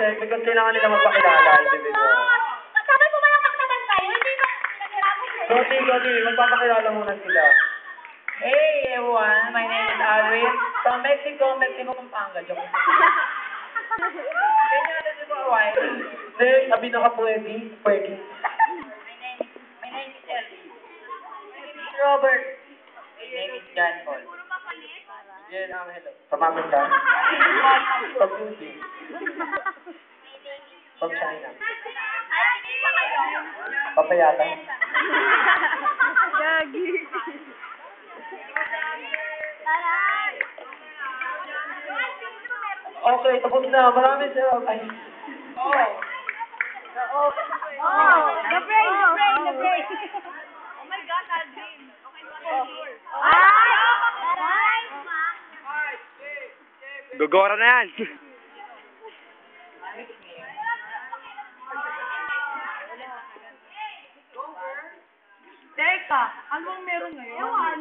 check because kailangan nila magpakilala individual. Sabi mo malamak naman kayo, hindi ba Goti, magpapakilala muna sila. Hey everyone, my name is Alvin from Mexico, Pampanga. Joke. Can you listen for a while? Hindi, sabi na ka pwede. My name is Elvin. My name is Robert. My name is John Paul. Jen, hello. Pamangkin ka? From beauty. From China. Papayata. Gagi. Okay, tapos na. Marami siya. Ay. The brain. Oh my God, Alvin. Okay, Gogora na yan. Teka, anong meron ngayon? Ewan.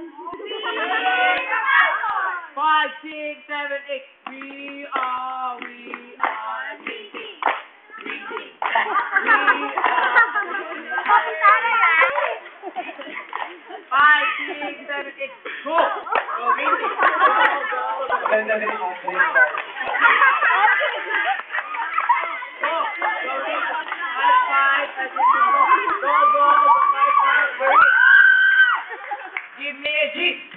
5, 6, 7, 8. We are BT. Five, 6, 7, 8. Go! Go, BT. Go. Ganda rin ang green card. Go. Go, BT. 5, 5, 5, 6, go. Go. 5, 5, 5. Give me a G.